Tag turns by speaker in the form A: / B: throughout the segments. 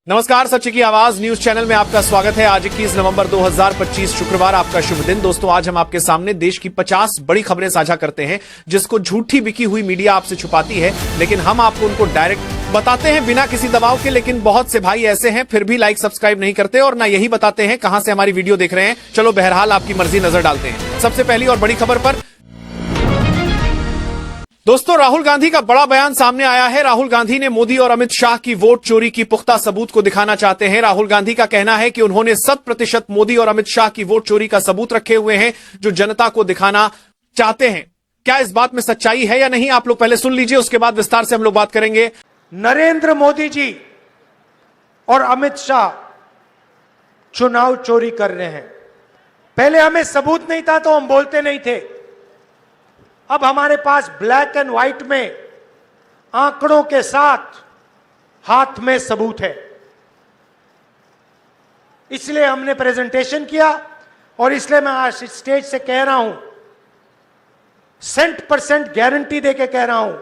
A: नमस्कार, सच्ची की आवाज न्यूज चैनल में आपका स्वागत है। आज 21 नवंबर 2025 शुक्रवार, आपका शुभ दिन। दोस्तों, आज हम आपके सामने देश की 50 बड़ी खबरें साझा करते हैं जिसको झूठी बिकी हुई मीडिया आपसे छुपाती है, लेकिन हम आपको उनको डायरेक्ट बताते हैं बिना किसी दबाव के। लेकिन बहुत से भाई ऐसे हैं फिर भी लाइक सब्सक्राइब नहीं करते और ना यही बताते हैं कहां से हमारी वीडियो देख रहे हैं। चलो बहरहाल आपकी मर्जी, नजर डालते हैं सबसे पहली और बड़ी खबर पर। दोस्तों, राहुल गांधी का बड़ा बयान सामने आया है। राहुल गांधी ने मोदी और अमित शाह की वोट चोरी की पुख्ता सबूत को दिखाना चाहते हैं। राहुल गांधी का कहना है कि उन्होंने 100% मोदी और अमित शाह की वोट चोरी का सबूत रखे हुए हैं जो जनता को दिखाना चाहते हैं। क्या इस बात में सच्चाई है या नहीं, आप लोग पहले सुन लीजिए, उसके बाद विस्तार से हम लोग बात करेंगे।
B: नरेंद्र मोदी जी और अमित शाह चुनाव चोरी कर रहे हैं। पहले हमें सबूत नहीं था तो हम बोलते नहीं थे। अब हमारे पास ब्लैक एंड व्हाइट में आंकड़ों के साथ हाथ में सबूत है, इसलिए हमने प्रेजेंटेशन किया और इसलिए मैं आज स्टेज से कह रहा हूं, 100% गारंटी देके कह रहा हूं।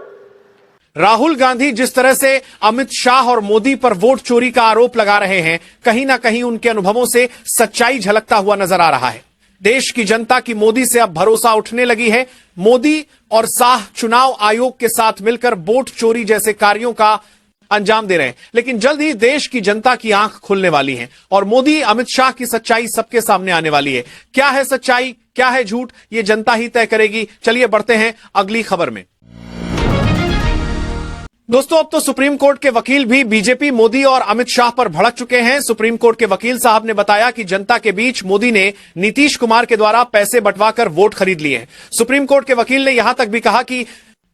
A: राहुल गांधी जिस तरह से अमित शाह और मोदी पर वोट चोरी का आरोप लगा रहे हैं, कहीं ना कहीं उनके अनुभवों से सच्चाई झलकता हुआ नजर आ रहा है। देश की जनता की मोदी से अब भरोसा उठने लगी है। मोदी और शाह चुनाव आयोग के साथ मिलकर वोट चोरी जैसे कार्यों का अंजाम दे रहे हैं, लेकिन जल्द ही देश की जनता की आंख खुलने वाली है और मोदी अमित शाह की सच्चाई सबके सामने आने वाली है। क्या है सच्चाई, क्या है झूठ, ये जनता ही तय करेगी। चलिए बढ़ते हैं अगली खबर में। दोस्तों, अब तो सुप्रीम कोर्ट के वकील भी बीजेपी, मोदी और अमित शाह पर भड़क चुके हैं। सुप्रीम कोर्ट के वकील साहब ने बताया कि जनता के बीच मोदी ने नीतीश कुमार के द्वारा पैसे बंटवाकर वोट खरीद लिए हैं। सुप्रीम कोर्ट के वकील ने यहां तक भी कहा कि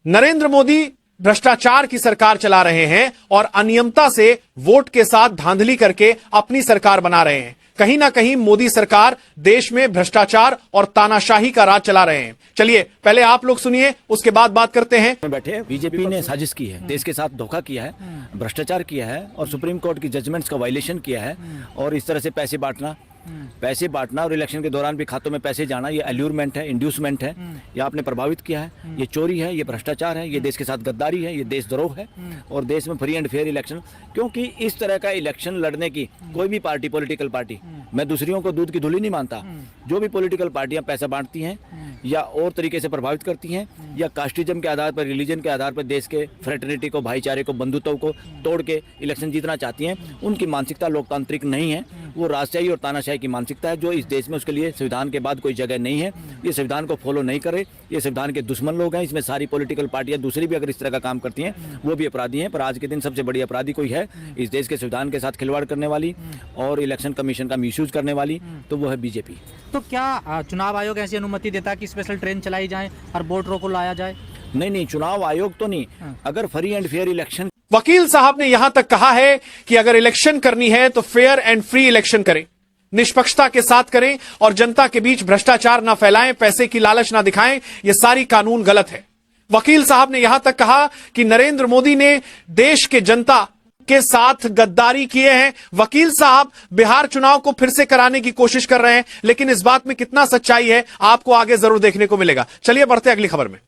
A: नरेंद्र मोदी भ्रष्टाचार की सरकार चला रहे हैं और अनियमितता से वोट के साथ धांधली करके अपनी सरकार बना रहे हैं। कहीं ना कहीं मोदी सरकार देश में भ्रष्टाचार और तानाशाही का राज चला रहे हैं। चलिए पहले आप लोग सुनिए, उसके बाद बात करते हैं।
C: बैठे बीजेपी ने साजिश की है, देश के साथ धोखा किया है, भ्रष्टाचार किया है और सुप्रीम कोर्ट की जजमेंट्स का वायलेशन किया है और इस तरह से पैसे बांटना और इलेक्शन के दौरान भी खातों में पैसे जाना, ये एल्यूरमेंट है, इंड्यूसमेंट है, ये आपने प्रभावित किया है। ये चोरी है, ये भ्रष्टाचार है, ये देश के साथ गद्दारी है, ये देशद्रोह है और देश में फ्री एंड फेयर इलेक्शन, क्योंकि इस तरह का इलेक्शन लड़ने की कोई भी पार्टी, पॉलिटिकल पार्टी, मैं दूसरियों को दूध की धुली नहीं मानता, जो भी पॉलिटिकल पार्टियां पैसा बांटती हैं या और तरीके से प्रभावित करती हैं या कास्टिज्म के आधार पर, रिलीजन के आधार पर देश के फ्रेटर्निटी को, भाईचारे को, बंधुत्व को तोड़ के इलेक्शन जीतना चाहती हैं, उनकी मानसिकता लोकतांत्रिक नहीं है। वो राजशाही और तानाशाही की मानसिकता है जो इस देश में, उसके लिए संविधान के बाद कोई जगह नहीं है। ये संविधान को फॉलो नहीं करे, ये संविधान के दुश्मन लोग हैं। इसमें सारी पॉलिटिकल पार्टियां दूसरी भी अगर इस तरह का काम करती हैं वो भी अपराधी हैं, पर आज के दिन सबसे बड़ी अपराधी कोई है इस देश के संविधान के साथ खिलवाड़ करने वाली और इलेक्शन कमीशन का मिसयूज करने वाली, तो वो है बीजेपी।
D: तो क्या चुनाव आयोग ऐसी अनुमति देता कि स्पेशल ट्रेन चलाई जाए और वोट रोको लाया जाए?
C: नहीं, चुनाव आयोग तो नहीं, अगर फ्री एंड फेयर इलेक्शन।
A: वकील साहब ने यहां तक कहा है कि अगर इलेक्शन करनी है तो फेयर एंड फ्री इलेक्शन करें, निष्पक्षता के साथ करें और जनता के बीच भ्रष्टाचार ना फैलाएं, पैसे की लालच ना दिखाएं, ये सारी कानून गलत है। वकील साहब ने यहां तक कहा कि नरेंद्र मोदी ने देश के जनता के साथ गद्दारी किए हैं। वकील साहब बिहार चुनाव को फिर से कराने की कोशिश कर रहे हैं, लेकिन इस बात में कितना सच्चाई है आपको आगे जरूर देखने को मिलेगा। चलिए बढ़ते अगली खबर में।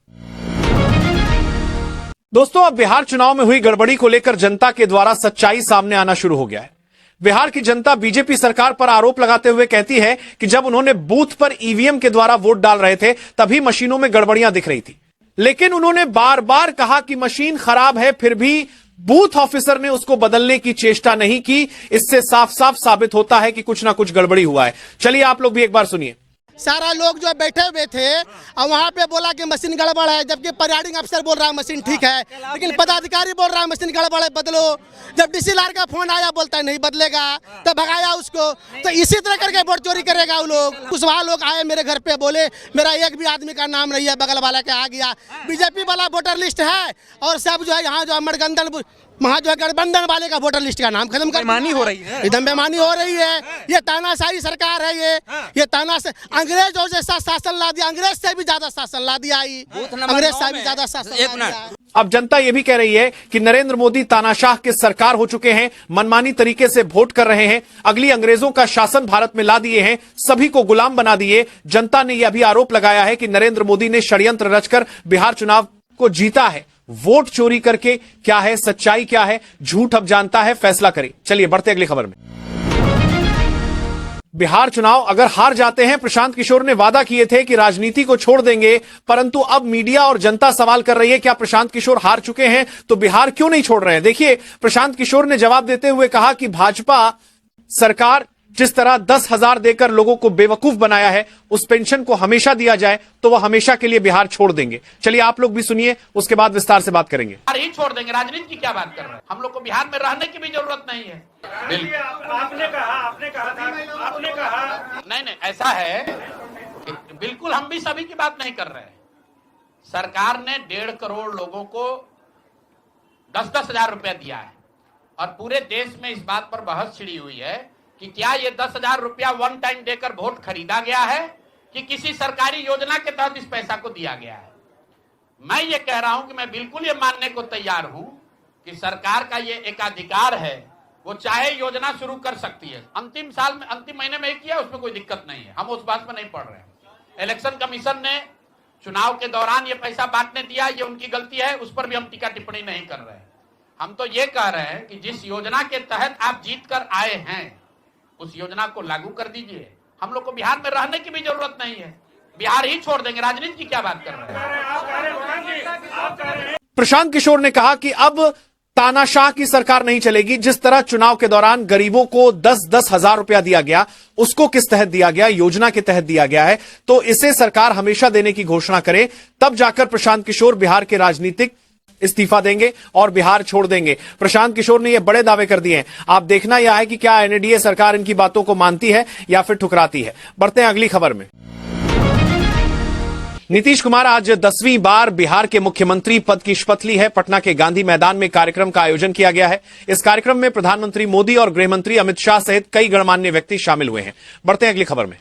A: दोस्तों, अब बिहार चुनाव में हुई गड़बड़ी को लेकर जनता के द्वारा सच्चाई सामने आना शुरू हो गया है। बिहार की जनता बीजेपी सरकार पर आरोप लगाते हुए कहती है कि जब उन्होंने बूथ पर ईवीएम के द्वारा वोट डाल रहे थे तभी मशीनों में गड़बड़ियां दिख रही थी, लेकिन उन्होंने बार बार कहा कि मशीन खराब है, फिर भी बूथ ऑफिसर ने उसको बदलने की चेष्टा नहीं की। इससे साफ साफ साबित होता है कि कुछ ना कुछ गड़बड़ी हुआ है। चलिए आप लोग भी एक बार सुनिए।
E: सारा लोग जो बैठे हुए थे और वहाँ पे बोला कि मशीन गड़बड़ है, जबकि परियाडिंग अफसर बोल रहा है मशीन ठीक है, लेकिन पदाधिकारी बोल रहा है मशीन गड़बड़ है, बदलो। जब डीसीएलआर का फोन आया बोलता है नहीं बदलेगा, तो भगाया उसको। तो इसी तरह करके वोट चोरी करेगा वो लोग। कुशवाहा लोग आए मेरे घर पे, बोले मेरा एक भी आदमी का नाम नहीं है, बगल वाला के आ गया। बीजेपी वाला वोटर लिस्ट है और सब जो है यहाँ जो अमरगंदन वहाँ जो है गठबंधन वाले का वोटर लिस्ट का नाम खत्म कर, बेईमानी हो रही है, एकदम बेईमानी हो रही है। ये तानाशाही सरकार है, ये तानाशाही। अंग्रेजों जैसा शासन ला दिया, अंग्रेज से भी ज्यादा शासन ला दिया, अंग्रेज से भी ज्यादा शासन।
A: अब जनता यह भी कह रही है कि नरेंद्र मोदी तानाशाह के सरकार हो चुके हैं, मनमानी तरीके से वोट कर रहे हैं, अगली अंग्रेजों का शासन भारत में ला दिए हैं, सभी को गुलाम बना दिए। जनता ने यह भी आरोप लगाया है कि नरेंद्र मोदी ने षड्यंत्र रचकर बिहार चुनाव को जीता है वोट चोरी करके क्या है, सच्चाई क्या है, झूठ अब जानता है, फैसला करे। चलिए बढ़ते अगली खबर में। बिहार चुनाव अगर हार जाते हैं, प्रशांत किशोर ने वादा किए थे कि राजनीति को छोड़ देंगे, परंतु अब मीडिया और जनता सवाल कर रही है क्या प्रशांत किशोर हार चुके हैं तो बिहार क्यों नहीं छोड़ रहे हैं। देखिए, प्रशांत किशोर ने जवाब देते हुए कहा कि भाजपा सरकार जिस तरह 10,000 देकर लोगों को बेवकूफ बनाया है, उस पेंशन को हमेशा दिया जाए तो वह हमेशा के लिए बिहार छोड़ देंगे। चलिए आप लोग भी सुनिए, उसके बाद विस्तार से बात करेंगे।
F: बिहार ही छोड़ देंगे, राजनीति की क्या बात कर रहे हैं। हम लोग को बिहार में रहने की भी जरूरत नहीं है।
B: आपने कहा
F: नहीं, ऐसा है कि बिल्कुल हम भी सभी की बात नहीं कर रहे हैं। सरकार ने 1.5 करोड़ लोगों को 10-10 हजार रुपया दिया है और पूरे देश में इस बात पर बहस छिड़ी हुई है कि क्या ये 10,000 रुपया वन टाइम देकर वोट खरीदा गया है कि किसी सरकारी योजना के तहत इस पैसा को दिया गया है। मैं ये कह रहा हूं कि मैं बिल्कुल ये मानने को तैयार हूं कि सरकार का ये एक अधिकार है, वो चाहे योजना शुरू कर सकती है। अंतिम महीने में किया, उसमें कोई दिक्कत नहीं है, हम उस बात में नहीं पड़ रहे हैं। इलेक्शन कमीशन ने चुनाव के दौरान ये पैसा बांटने दिया, ये उनकी गलती है, उस पर भी हम टीका टिप्पणी नहीं कर रहे हैं। हम तो ये कह रहे हैं कि जिस योजना के तहत आप जीत कर आए हैं उस योजना को लागू कर दीजिए। हम लोग को बिहार में रहने की भी जरूरत नहीं है, बिहार ही छोड़ देंगे, राजनीति की क्या बात कर रहे हैं।
A: प्रशांत किशोर ने कहा कि अब तानाशाह की सरकार नहीं चलेगी। जिस तरह चुनाव के दौरान गरीबों को 10-10 हजार रुपया दिया गया, उसको किस तहत दिया गया, योजना के तहत दिया गया है, तो इसे सरकार हमेशा देने की घोषणा करे, तब जाकर प्रशांत किशोर बिहार के राजनीतिक इस्तीफा देंगे और बिहार छोड़ देंगे। प्रशांत किशोर ने यह बड़े दावे कर दिए हैं। आप देखना यह है कि क्या एनडीए सरकार इनकी बातों को मानती है या फिर ठुकराती है। बढ़ते हैं अगली खबर में। नीतीश कुमार आज 10वीं बार बिहार के मुख्यमंत्री पद की शपथ ली है। पटना के गांधी मैदान में कार्यक्रम का आयोजन किया गया है। इस कार्यक्रम में प्रधानमंत्री मोदी और गृहमंत्री अमित शाह सहित कई गणमान्य व्यक्ति शामिल हुए हैं। बढ़ते हैं अगली खबर में।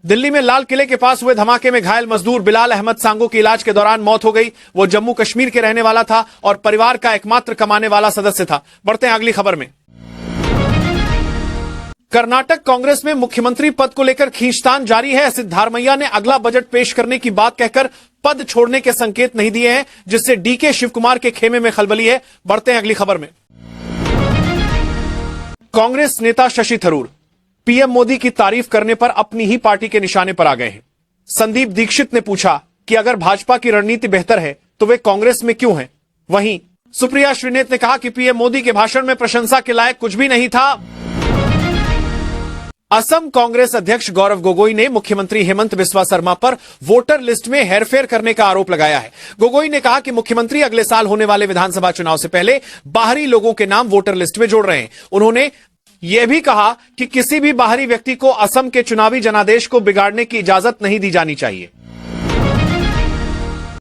A: दिल्ली में लाल किले के पास हुए धमाके में घायल मजदूर बिलाल अहमद सांगो की इलाज के दौरान मौत हो गई। वो जम्मू कश्मीर के रहने वाला था और परिवार का एकमात्र कमाने वाला सदस्य था। बढ़ते हैं अगली खबर में। कर्नाटक कांग्रेस में मुख्यमंत्री पद को लेकर खींचतान जारी है। सिद्धारमैया ने अगला बजट पेश करने की बात कहकर पद छोड़ने के संकेत नहीं दिए हैं, जिससे डीके शिवकुमार के खेमे में खलबली है। बढ़ते हैं अगली खबर में। कांग्रेस नेता शशि थरूर पीएम मोदी की तारीफ करने पर अपनी ही पार्टी के निशाने पर आ गए हैं। संदीप दीक्षित ने पूछा कि अगर भाजपा की रणनीति बेहतर है तो वे कांग्रेस में क्यों हैं। वहीं सुप्रिया श्रीनेत ने कहा कि पीएम मोदी के भाषण में प्रशंसा के लायक कुछ भी नहीं था। असम कांग्रेस अध्यक्ष गौरव गोगोई ने मुख्यमंत्री हेमंत बिस्वा शर्मा पर वोटर लिस्ट में हेरफेर करने का आरोप लगाया है। गोगोई ने कहा कि मुख्यमंत्री अगले साल होने वाले विधानसभा चुनाव से पहले बाहरी लोगों के नाम वोटर लिस्ट में जोड़ रहे हैं। उन्होंने यह भी कहा कि किसी भी बाहरी व्यक्ति को असम के चुनावी जनादेश को बिगाड़ने की इजाजत नहीं दी जानी चाहिए।